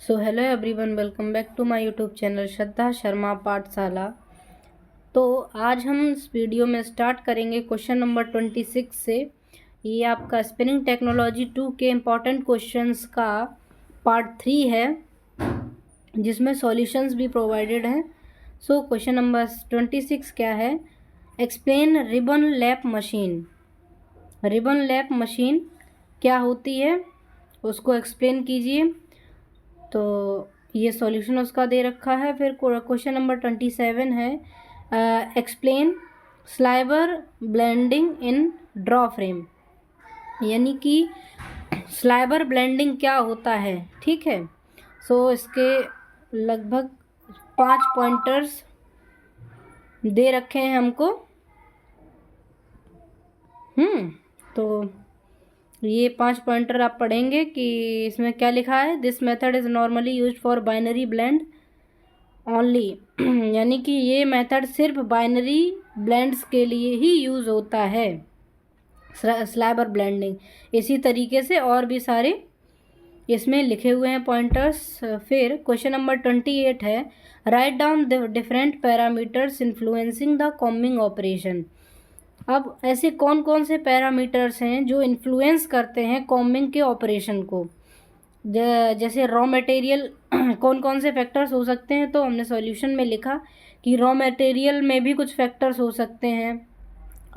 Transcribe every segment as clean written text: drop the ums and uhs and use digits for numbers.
So hello everyone, welcome back to my YouTube channel Shraddha Sharma Pathshala. तो आज हम इस वीडियो में स्टार्ट करेंगे क्वेश्चन नंबर 26 से। ये आपका स्पिनिंग टेक्नोलॉजी 2 के इम्पॉर्टेंट क्वेश्चंस का पार्ट 3 है, जिसमें सॉल्यूशंस भी प्रोवाइडेड हैं। सो क्वेश्चन नंबर 26 क्या है? Explain ribbon lap machine. Ribbon lap machine क्या होती है, उसको एक्सप्लेन कीजिए। तो ये सॉल्यूशन उसका दे रखा है। फिर क्वेश्चन नंबर 27 है, एक्सप्लेन स्लाइबर ब्लेंडिंग इन ड्रॉ फ्रेम। यानी कि स्लाइबर ब्लेंडिंग क्या होता है, ठीक है। सो इसके लगभग 5 पॉइंटर्स दे रखे हैं हमको। तो ये 5 पॉइंटर आप पढ़ेंगे कि इसमें क्या लिखा है। This method is normally used for binary blend only. यानी कि ये मेथड सिर्फ बाइनरी ब्लेंड्स के लिए ही यूज़ होता है, स्लाइबर ब्लेंडिंग। इसी तरीके से और भी सारे इसमें लिखे हुए हैं पॉइंटर्स। फिर क्वेश्चन नंबर 28 है, write down the different parameters influencing the combing operation. अब ऐसे कौन कौन से पैरामीटर्स हैं जो इन्फ्लुएंस करते हैं कॉम्बिंग के ऑपरेशन को। जैसे रॉ मटेरियल कौन कौन से फैक्टर्स हो सकते हैं, तो हमने सॉल्यूशन में लिखा कि रॉ मटेरियल में भी कुछ फैक्टर्स हो सकते हैं।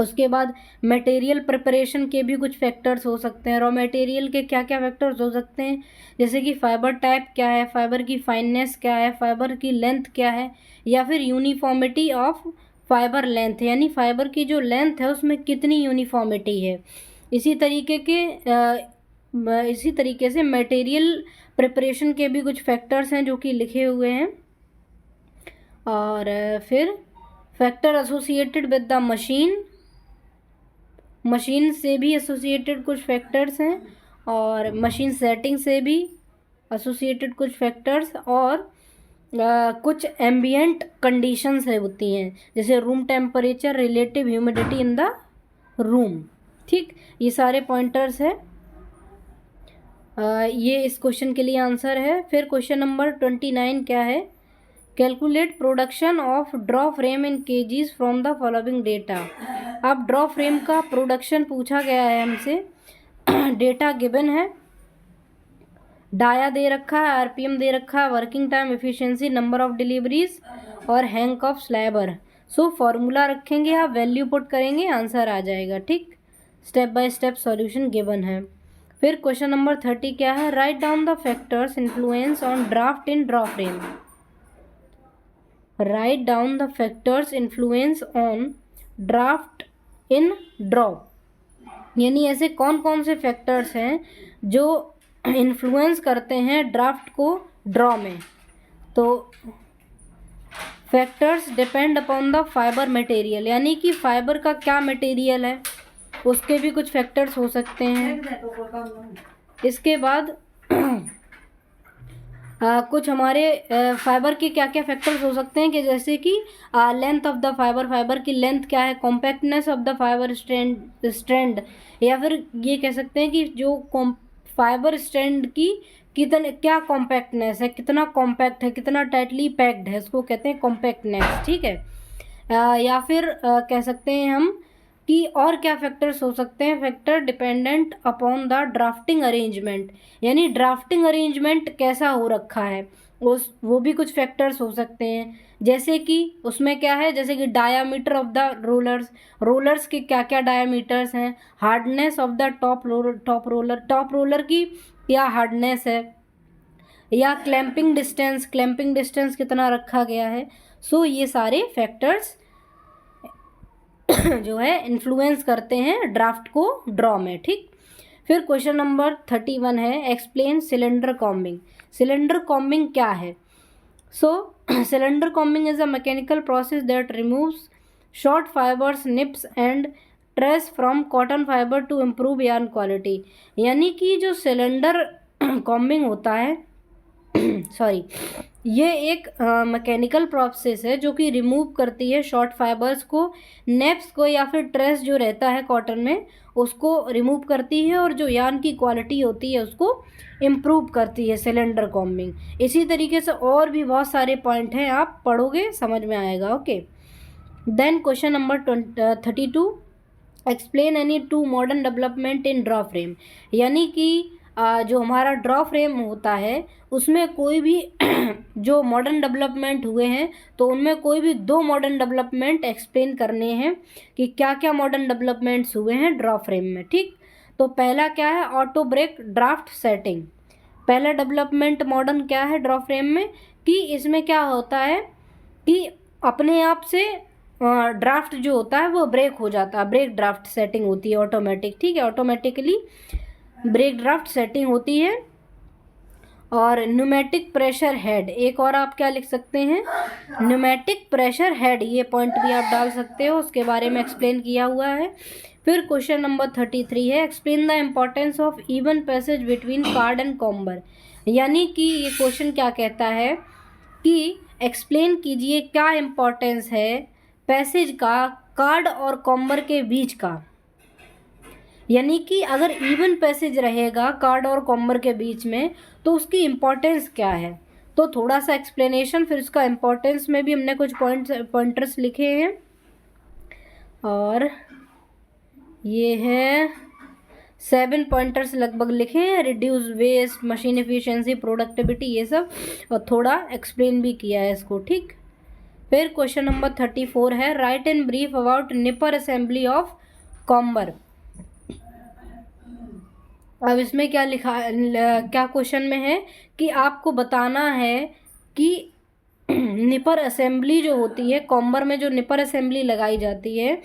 उसके बाद मटेरियल प्रिपरेशन के भी कुछ फैक्टर्स हो सकते हैं। रॉ मटेरियल के क्या क्या फैक्टर्स हो सकते हैं, जैसे कि फाइबर टाइप क्या है, फाइबर की फाइननेस क्या है, फाइबर की लेंथ क्या है, या फिर यूनिफॉर्मिटी ऑफ फाइबर लेंथ, यानी फाइबर की जो लेंथ है उसमें कितनी यूनिफॉर्मिटी है। इसी तरीके से मटेरियल प्रिपरेशन के भी कुछ फैक्टर्स हैं जो कि लिखे हुए हैं। और फिर factor associated with the machine से भी एसोसिएटेड कुछ फैक्टर्स हैं, और मशीन सेटिंग से भी एसोसिएटेड कुछ फैक्टर्स, और कुछ एम्बिएंट कंडीशंस है होती हैं, जैसे room temperature, relative humidity in the room. ठीक, ये सारे पॉइंटर्स है। ये इस क्वेश्चन के लिए आंसर है। फिर क्वेश्चन नंबर 29 क्या है, calculate production of draw frame in KGs from the following data. अब ड्रॉ फ्रेम का प्रोडक्शन पूछा गया है हमसे। डेटा गिवन है, डाया दे रखा है, आरपीएम दे रखा है, working time, efficiency, number of deliveries और हैंक ऑफ स्लैबर। सो फॉर्मूला रखेंगे, आप वैल्यू पुट करेंगे, आंसर आ जाएगा। ठीक, step by step solution given है। फिर क्वेश्चन नंबर 30 क्या है, write down the factors influence on draft in draw frame. Write down the factors influence on draft in draw. यानी ऐसे कौन कौन से फैक्टर्स हैं जो इन्फ्लुएंस करते हैं ड्राफ्ट को ड्रॉ में। तो factors depend upon the fibre material, यानी कि फाइबर का क्या मटेरियल है उसके भी कुछ फैक्टर्स हो सकते हैं। इसके बाद कुछ हमारे फाइबर के क्या क्या फैक्टर्स हो सकते हैं, कि जैसे कि length of the fibre, fibre की लेंथ क्या है, compactness of the fibre strand, या फिर ये कह सकते हैं कि जो फाइबर स्ट्रैंड की क्या कॉम्पैक्टनेस है, कितना कॉम्पैक्ट है, कितना टाइटली पैक्ड है, उसको कहते हैं कॉम्पैक्टनेस। ठीक है, या फिर कह सकते हैं हम कि और क्या फैक्टर्स हो सकते हैं, factor dependent upon the drafting arrangement, यानी ड्राफ्टिंग अरेंजमेंट कैसा हो रखा है वो भी कुछ फैक्टर्स हो सकते हैं। जैसे कि उसमें क्या है, जैसे कि डायामीटर ऑफ द रोलर्स के क्या क्या डायामीटर्स हैं, hardness of the top roller की क्या हार्डनेस है, या क्लैंपिंग डिस्टेंस कितना रखा गया है। सो ये सारे फैक्टर्स जो है इन्फ्लुएंस करते हैं ड्राफ्ट को ड्रॉ में। ठीक, फिर क्वेश्चन नंबर 31 है, explain cylinder combing. Cylinder combing क्या है? So cylinder combing is a mechanical process that removes short fibres, neps and trash from cotton fibre to improve yarn quality. यानी कि जो सिलेंडर कॉम्बिंग होता है सॉरी, ये एक मैकेनिकल प्रोसेस है जो कि रिमूव करती है शॉर्ट फाइबर्स को, नेप्स को, या फिर ट्रेस जो रहता है कॉटन में उसको रिमूव करती है, और जो यार्न की क्वालिटी होती है उसको इम्प्रूव करती है, सिलेंडर कॉम्बिंग। इसी तरीके से और भी बहुत सारे पॉइंट हैं, आप पढ़ोगे समझ में आएगा। Okay, then question number 32, explain any two modern development in draw frame. यानी कि जो हमारा ड्रॉ फ्रेम होता है उसमें कोई भी जो मॉडर्न डेवलपमेंट हुए हैं तो उनमें कोई भी 2 मॉडर्न डेवलपमेंट एक्सप्लेन करने हैं कि क्या क्या मॉडर्न डेवलपमेंट्स हुए हैं ड्रॉ फ्रेम में। ठीक, तो पहला क्या है, ऑटो ब्रेक ड्राफ्ट सेटिंग। पहला डेवलपमेंट मॉडर्न क्या है ड्रॉ फ्रेम में कि इसमें क्या होता है कि अपने आप से ड्राफ्ट जो होता है वो ब्रेक हो जाता है, ब्रेक ड्राफ्ट सेटिंग होती है ऑटोमेटिक। ठीक है, ऑटोमेटिकली ब्रेक ड्राफ्ट सेटिंग होती है। और न्यूमेटिक प्रेशर हेड, एक और आप क्या लिख सकते हैं, न्यूमेटिक प्रेशर हेड, ये पॉइंट भी आप डाल सकते हो, उसके बारे में एक्सप्लेन किया हुआ है। फिर क्वेश्चन नंबर 33 है, explain the importance of even passage between card and comber. यानी कि ये क्वेश्चन क्या कहता है कि एक्सप्लेन कीजिए क्या इम्पोर्टेंस है पैसेज का कार्ड और कॉम्बर के बीच का। यानी कि अगर इवन पैसेज रहेगा कार्ड और कॉम्बर के बीच में तो उसकी इम्पोर्टेंस क्या है। तो थोड़ा सा एक्सप्लेनेशन, फिर उसका इम्पोर्टेंस में भी हमने कुछ पॉइंटर्स लिखे हैं, और ये है 7 पॉइंटर्स लगभग लिखे हैं, reduce waste, machine efficiency, productivity, ये सब, और थोड़ा एक्सप्लेन भी किया है इसको। ठीक, फिर क्वेश्चन नंबर 34 है, write in brief about nipper assembly of comber. अब इसमें क्या लिखा, क्या क्वेश्चन में है कि आपको बताना है कि निपर असेंबली जो होती है, कॉम्बर में जो निपर असेंबली लगाई जाती है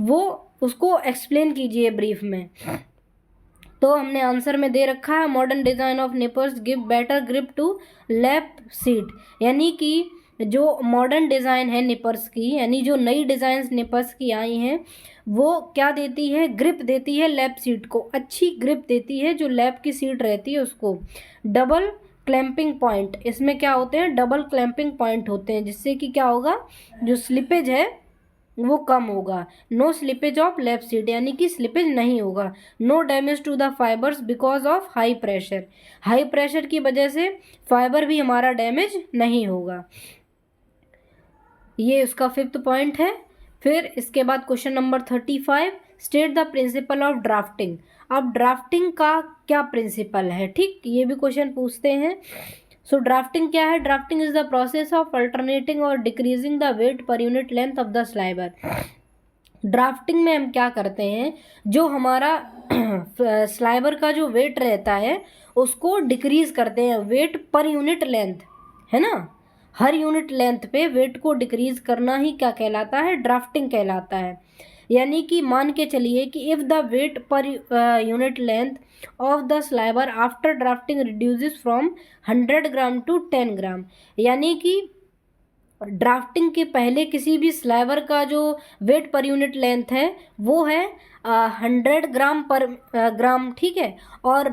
वो उसको एक्सप्लेन कीजिए ब्रीफ में। तो हमने आंसर में दे रखा है, modern design of nippers give better grip to lap sheet. यानी कि जो मॉडर्न डिज़ाइन है निपर्स की, यानी जो नई डिज़ाइंस निपर्स की आई हैं वो क्या देती है, ग्रिप देती है लैप सीट को, अच्छी ग्रिप देती है जो लैप की सीट रहती है उसको। डबल क्लैंपिंग पॉइंट, इसमें क्या होते हैं, डबल क्लैंपिंग पॉइंट होते हैं, जिससे कि क्या होगा, जो स्लिपेज है वो कम होगा। No slippage of lap sheet, यानी कि स्लिपेज नहीं होगा। No damage to the fibres because of high pressure, high pressure की वजह से फाइबर भी हमारा डैमेज नहीं होगा। ये उसका 5th पॉइंट है। फिर इसके बाद question number 35, state the principle of drafting. अब ड्राफ्टिंग का क्या प्रिंसिपल है, ठीक, ये भी क्वेश्चन पूछते हैं। सो ड्राफ्टिंग क्या है, drafting is the process of alternating और decreasing the weight per unit length of the sliver. ड्राफ्टिंग में हम क्या करते हैं, जो हमारा स्लाइबर का जो वेट रहता है उसको डिक्रीज करते हैं, वेट पर यूनिट लेंथ है ना, हर यूनिट लेंथ पे वेट को डिक्रीज करना ही क्या कहलाता है, ड्राफ्टिंग कहलाता है। यानी कि मान के चलिए कि if the weight per unit length of the sliver after drafting reduces from 100 gram to 10 gram, यानी कि ड्राफ्टिंग के पहले किसी भी स्लाइबर का जो वेट पर यूनिट लेंथ है वो है 100 ग्राम पर ग्राम, ठीक है, और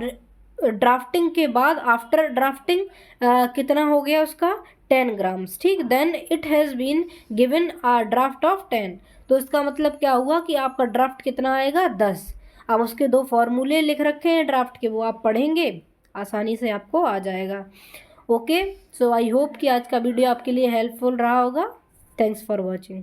ड्राफ्टिंग के बाद आफ्टर ड्राफ्टिंग कितना हो गया उसका 10 ग्राम्स, ठीक। Then it has been given a draft of 10, तो इसका मतलब क्या हुआ कि आपका ड्राफ्ट कितना आएगा 10। अब उसके 2 फॉर्मूले लिख रखे हैं ड्राफ्ट के, वो आप पढ़ेंगे आसानी से आपको आ जाएगा। ओके, सो आई होप कि आज का वीडियो आपके लिए हेल्पफुल रहा होगा। Thanks for watching.